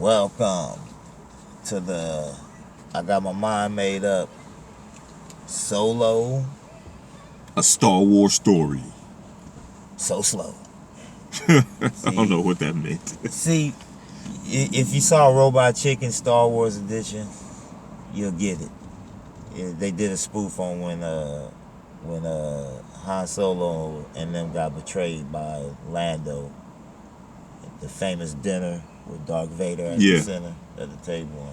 Welcome to the I Got My Mind Made Up Solo. A Star Wars story. So slow. I don't know what that meant. See, if you saw Robot Chicken Star Wars Edition, you'll get it. They did a spoof on when Han Solo and them got betrayed by Lando. The famous dinner with Darth Vader at the center of the table.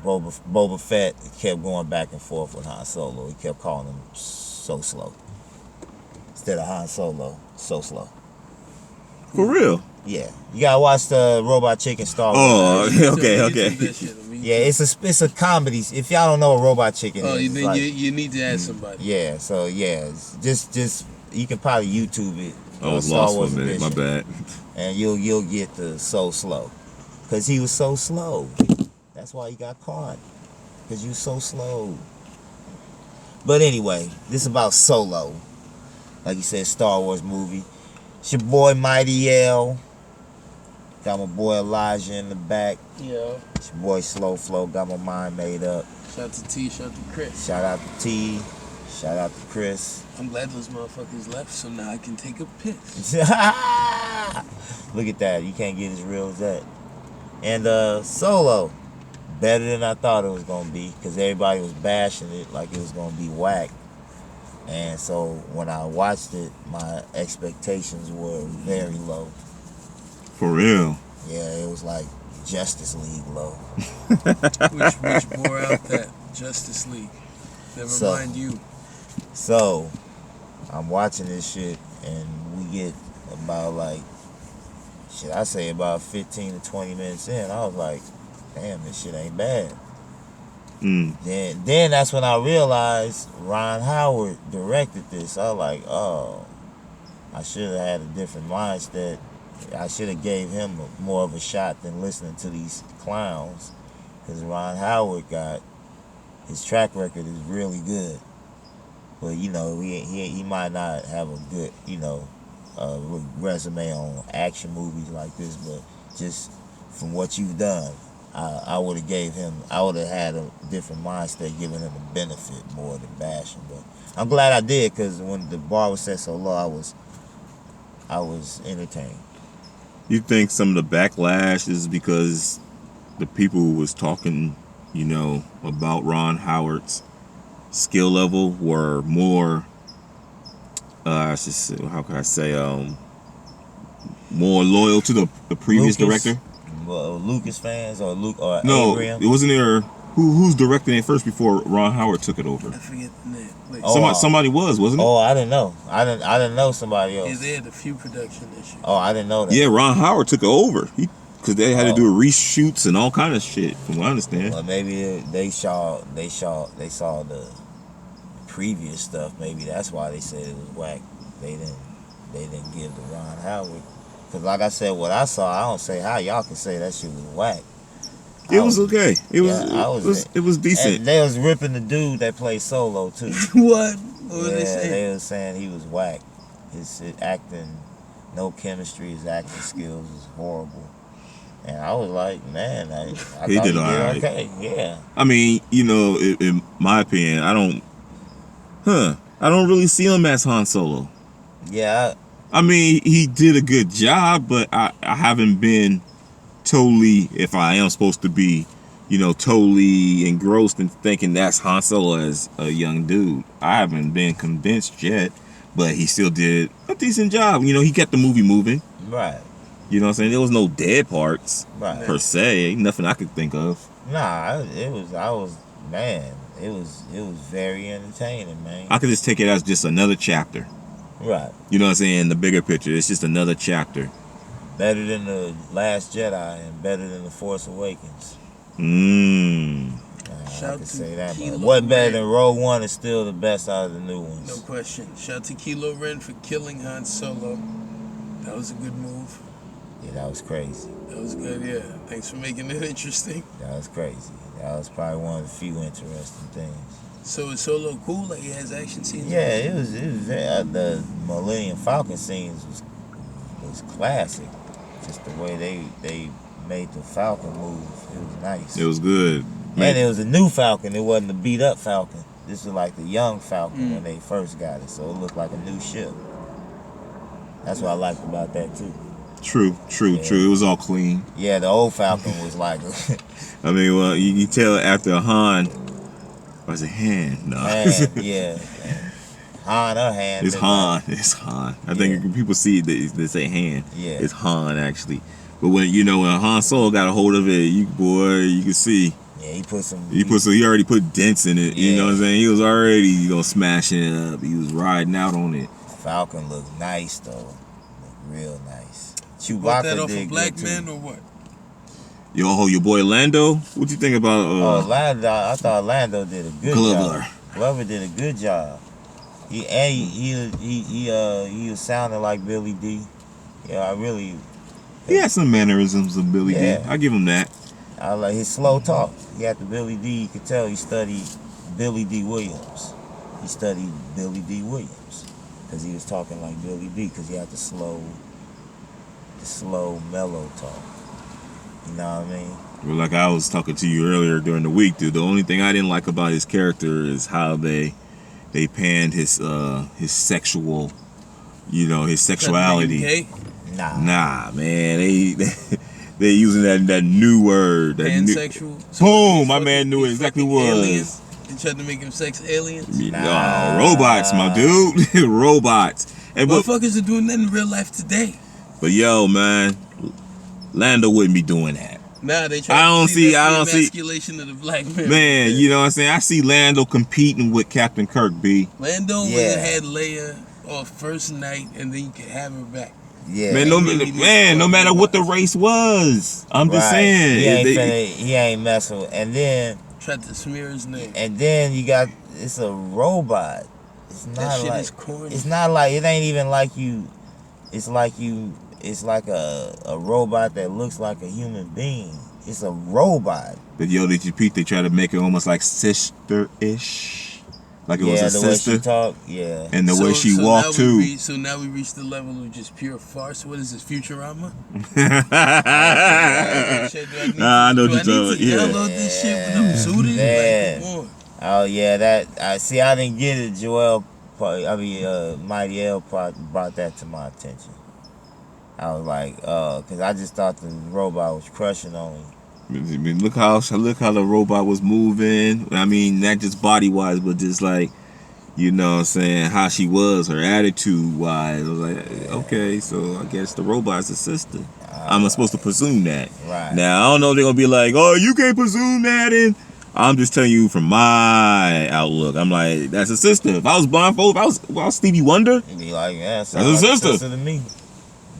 Boba Fett kept going back and forth with Han Solo. He kept calling him so slow. Instead of Han Solo, so slow. For real? Yeah. You gotta watch the Robot Chicken Star Wars. Oh, okay. Yeah, it's a comedy. If y'all don't know what Robot Chicken is, then like, you need to ask somebody. Yeah, so yeah, just you can probably YouTube it. I was lost for a minute. My bad. And you'll get the so slow, cause he was so slow. That's why he got caught, cause you so slow. But anyway, this is about Solo. Like you said, Star Wars movie. It's your boy Mighty L. Got my boy Elijah in the back. Yeah. It's your boy Slow Flow. Got my mind made up. Shout out to T, shout out to Chris. Shout out to T. Shout out to Chris. I'm glad those motherfuckers left, so now I can take a piss. Look at that. You can't get as real as that. And Solo. Better than I thought it was going to be, because everybody was bashing it like it was going to be whack. And so when I watched it, my expectations were very low. For real? Yeah, it was like Justice League low. which bore out that Justice League. Never mind you. So I'm watching this shit, and we get about about 15 to 20 minutes in. I was like, damn, this shit ain't bad. Then that's when I realized Ron Howard directed this. I was like, oh, I should have had a different mindset. I should have gave him more of a shot than listening to these clowns, because Ron Howard his track record is really good. But he might not have a good resume on action movies like this, but just from what you've done, I would have had a different mindset, giving him a benefit more than bashing. But I'm glad I did, because when the bar was set so low, I was entertained. You think some of the backlash is because the people who was talking, about Ron Howard's skill level were more, how can I say, more loyal to the previous director? Lucas fans or no, Abraham? It wasn't there. Who's directing it first before Ron Howard took it over? I forget the name. Somebody wasn't it? Oh, I didn't know. I didn't know somebody else. Yeah, they had a few production issues. Oh, I didn't know that. Yeah, Ron Howard took it over. Because they had to do reshoots and all kind of shit, from what I understand. Well, maybe they saw the previous stuff. Maybe that's why they said it was whack. They didn't give the Ron Howard. Because like I said, what I saw, I don't say how y'all can say that shit was whack. It was okay. It was decent. And they was ripping the dude that played Solo too. What? What were they saying? They was saying he was whack. His acting, no chemistry. His acting skills was horrible. And I was like, man, I thought he did all right. Okay, yeah. I mean, in my opinion, I don't really see him as Han Solo. Yeah. I mean, he did a good job, but I haven't been totally, if I am supposed to be, totally engrossed in thinking that's Han Solo as a young dude. I haven't been convinced yet, but he still did a decent job. He kept the movie moving. Right. You know what I'm saying? There was no dead parts, per se. Ain't nothing I could think of. Nah, it was very entertaining, man. I could just take it as just another chapter. Right. You know what I'm saying? The bigger picture. It's just another chapter. Better than The Last Jedi and better than The Force Awakens. I can say that. What better than Rogue One is still the best out of the new ones. No question. Shout out to Kylo Ren for killing Han Solo. That was a good move. Yeah, that was crazy. That was good, yeah. Thanks for making it interesting. That was crazy. That was probably one of the few interesting things. So is Solo cool? Like, he has action scenes? Yeah, it was the Millennium Falcon scenes was classic. just the way they made the Falcon move. It was nice. It was good. And it was a new Falcon. It wasn't a beat up Falcon. This was like the young Falcon when they first got it, so it looked like a new ship. That's what I liked about that too. True. It was all clean. Yeah, the old Falcon was like. I mean, well, you tell after Han, was it Han? No. Han, yeah. Han or Han. It's Han. It's Han. I think when people see it, they say Han. Yeah. It's Han actually. But when when Han Solo got a hold of it, you can see. Yeah, He already put dents in it. Yeah. You know what I'm saying? He was already smashing it up. He was riding out on it. Falcon looked nice though. Looked real nice. You bought that Chewbacca off did a black good man too. or what? Your boy Lando. What you think about? Lando, I thought Lando did a good Glover. job. Glover did a good job. He was sounding like Billy D. Yeah, He had some mannerisms of Billy Yeah. D. I give him that. I like his slow talk. He had the Billy D. You could tell he studied Billy D. Williams. He studied Billy D. Williams because he was talking like Billy D. Because he had the slow, mellow talk. You know what I mean? Well, like I was talking to you earlier during the week, dude. The only thing I didn't like about his character is how they panned his sexual, his sexuality. Gay? Nah, man. They using that new word. Pansexual? Boom! My man knew exactly what it alien? was. They tried to make him sex aliens? Nah. Robots, my dude. Robots. And Motherfuckers are doing that in real life today. But yo, man, Lando wouldn't be doing that. Nah, they try I don't see emasculation of the black man. Man, you know what I'm saying? I see Lando competing with Captain Kirk, B. Lando would have had Leia off first night, and then you could have her back. Yeah. Man, no matter what the race was. I'm just saying. He ain't messing with. And then tried to smear his name. And then it's a robot. It's not that shit like is corny. It's not like it ain't even like you. It's like a robot that looks like a human being. It's a robot. But yo, did you peep? They try to make it almost like sister-ish. Like it was a sister. Yeah, the way she talked, yeah. And the way she walked too. So now we reached the level of just pure farce. What is this, Futurama? I know what you're talking about. Yeah. Download this shit when I'm suited. Like, come on. Oh yeah, I didn't get it. Mighty L brought that to my attention. I was like, because I just thought the robot was crushing on him. I mean, look how the robot was moving. I mean, not just body wise, but just like, you know what I'm saying, how she was, her attitude wise. I was like, okay, so I guess the robot's a sister. I'm supposed to presume that. Right. Now, I don't know if they're going to be like, oh, you can't presume that. And I'm just telling you from my outlook. I'm like, that's a sister. If I was blindfolded, if I was Stevie Wonder, you'd be like, yeah, that's a sister to me. You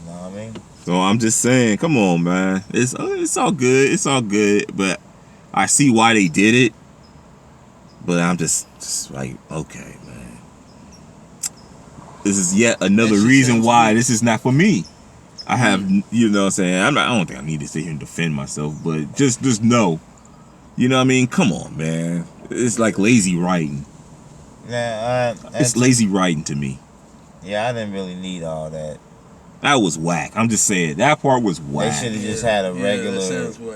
know what I mean? So I'm just saying, come on, man. It's all good. It's all good. But I see why they did it. But I'm just like, okay, man. This is yet another reason why this is not for me. I have, you know what I'm saying? I don't think I need to sit here and defend myself. But just know. You know what I mean? Come on, man. It's like lazy writing. Yeah, it's lazy writing to me. Yeah, I didn't really need all that. That was whack. I'm just saying that part was whack. They should have just had a regular.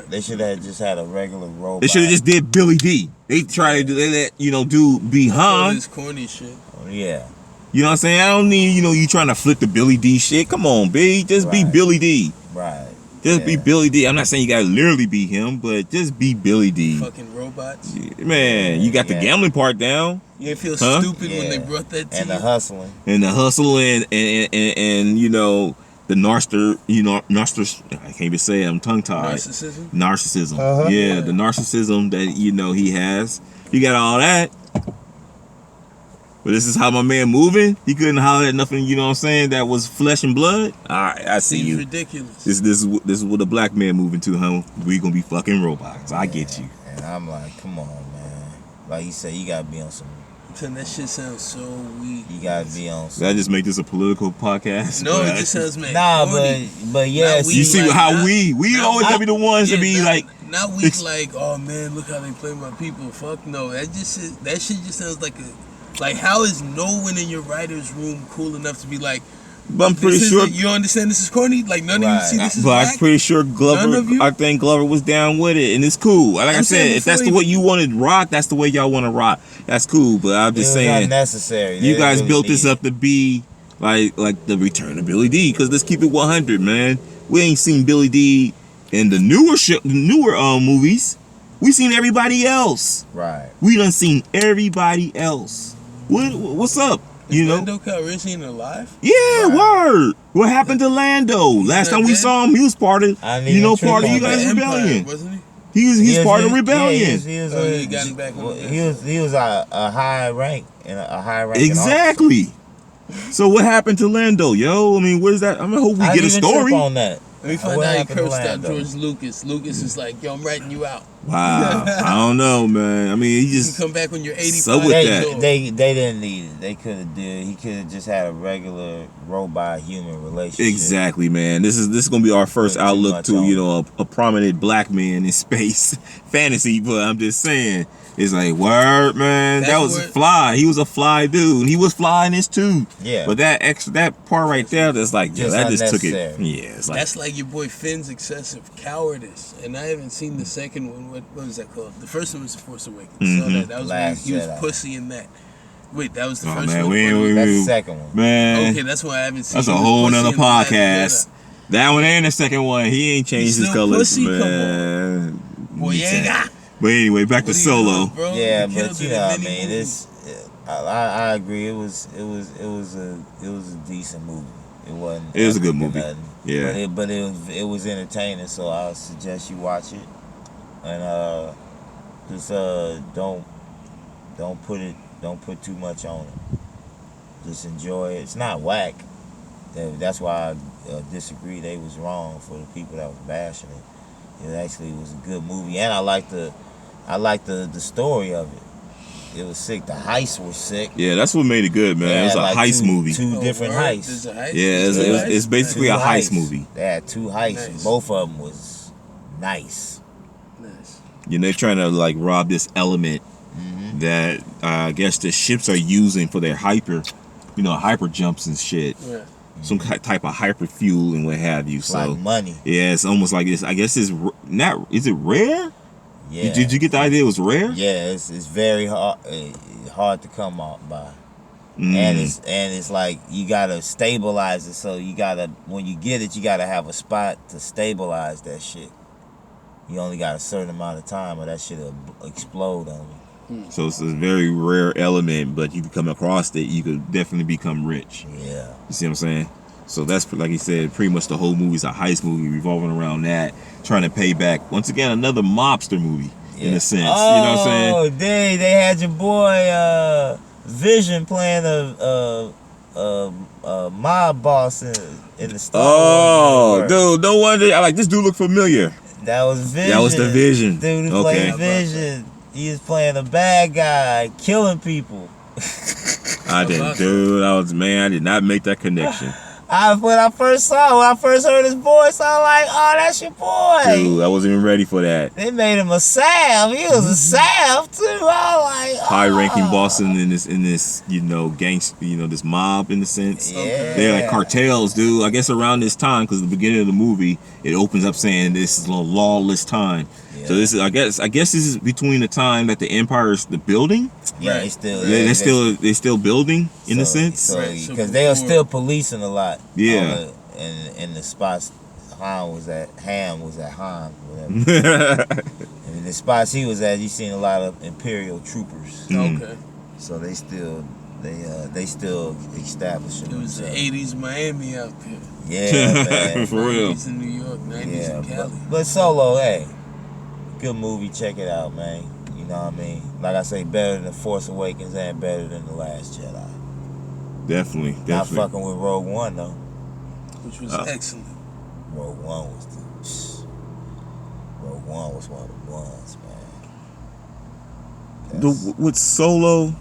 They should have just had a regular robot. They should have just did Billy D. They tried to let dude be Han. All this corny shit. Yeah. You know what I'm saying? I don't need you trying to flip the Billy D shit. Come on, B. Just be Billy D. Right. Just be Billy D. I'm not saying you gotta literally be him, but just be Billy D. Fucking robots. Man, you got the gambling part down. You feel stupid when they brought that to you. And the hustling. And the hustle and the narcissism. I can't even say it. I'm tongue tied. Narcissism. Yeah, the narcissism that he has. He got all that. But this is how my man moving. He couldn't holler at nothing. You know what I'm saying? That was flesh and blood. All right, I see you. Ridiculous. This is what a black man moving to, huh? We gonna be fucking robots. I get you. And I'm like, come on, man. Like you said, you gotta be on some. That shit sounds so weak. You gotta be on. Did I just make this a political podcast? No, it just sounds mad. Nah, but yes, you see how we always gotta be the ones to be like. Not weak like, oh man, look how they play my people. Fuck no, that shit just sounds like how is no one in your writer's room cool enough to be like, But I'm pretty sure. You understand this is corny? Like none of you see this is But whack? I'm pretty sure None Glover. of you? I think Glover was down with it, and it's cool. Like I said, if that's the way you wanted to rock, that's the way y'all want to rock. That's cool. But I'm just saying, unnecessary. You guys built this up to be like the return of Billy D. Because let's keep it 100, man. We ain't seen Billy D in the newer movies. We seen everybody else. Right. We done seen everybody else. What's up? Is Lando Calrissian alive? Yeah, right. Word. What happened to Lando? Last time we saw him, he was part of part of you guys' rebellion. Wasn't he? He's part of rebellion. He got back on he was a high rank Exactly. So what happened to Lando, yo? I mean, where's that? I hope we get a story on that. Let me find out he cursed out George Lucas. Lucas is like, yo, I'm writing you out. Wow. I don't know, man. I mean, he just you come back when you're 85. So with that. They didn't need it. They could have did. He could have just had a regular robot human relationship. Exactly, man. This is gonna be our first outlook to a prominent black man in space fantasy. But I'm just saying, it's like word, man. That was fly. He was a fly dude. He was fly in this too. Yeah. But that part right there, that's like that just took it. Yeah. It's like that's like your boy Finn's excessive cowardice. And I haven't seen the second one. What was that called? The first one was The Force Awakens. So that was when he was pussy in that. Wait, that was the first one. That's the second one. Man. Okay, that's why I haven't seen. That's a whole nother podcast. That one and the second one, he ain't changed his colors, man. Boy, yeah. But anyway, back to Solo. Yeah, but you know what I mean. I agree. It was a decent movie. It wasn't. It was a good movie. Nothing. Yeah. But it was entertaining. So I suggest you watch it, and just don't put too much on it. Just enjoy it. It's not whack. That's why I disagree. They was wrong for the people that was bashing it. It actually was a good movie, and I like the story of it. It was sick. The heists were sick. Yeah, that's what made it good, man. It was a heist movie. Two different heists. Yeah, it's basically a heist movie. They had two heists, and both of them was nice. You know, they're trying to like rob this element that I guess the ships are using for their hyper jumps and shit. Yeah. Some type of hyper fuel and what have you. So like money. Yeah, it's almost like this. I guess it's not. Is it rare? Yeah. Did you get the idea it was rare? Yeah, it's very hard to come out by. And it's like you gotta stabilize it. So you gotta, when you get it, you gotta have a spot to stabilize that shit. You only got a certain amount of time, or that shit will explode on you. So it's a very rare element, but you come across it, you could definitely become rich. Yeah. You see what I'm saying? So that's, like you said, pretty much the whole movie's a heist movie revolving around that, trying to pay back. Once again, another mobster movie, in a sense. Oh, you know what I'm saying? Oh, they had your boy Vision playing a mob boss in the Star Wars. Dude, no wonder. I like this dude look familiar. That was Vision. That was the Vision. Dude who played Vision. He was playing a bad guy, killing people. I did not make that connection. When I first heard his voice, I was like, oh, that's your boy. Dude, I wasn't even ready for that. They made him a Sav. He was a Sav too. I was like, high-ranking boss in this, this mob in a sense. Yeah. They're like cartels, dude. I guess around this time, because the beginning of the movie, it opens up saying this is a lawless time. Yeah. So this is, I guess this is between the time that the Empire's the building. Yeah, they're still building in a sense. Because they are still policing a lot. Yeah. In the spots Ham was at Han, whatever. And in the spots he was at, you seen a lot of Imperial troopers. Okay. So they still establishing. It was the 80s Miami out there. Yeah, man. For real. 90s in New York, 90s in Cali. But Solo, hey, good movie. Check it out, man. You know what I mean? Like I say, better than The Force Awakens and better than The Last Jedi. Definitely. Not fucking with Rogue One though. Which was excellent. Rogue One was one of the ones, man. With Solo,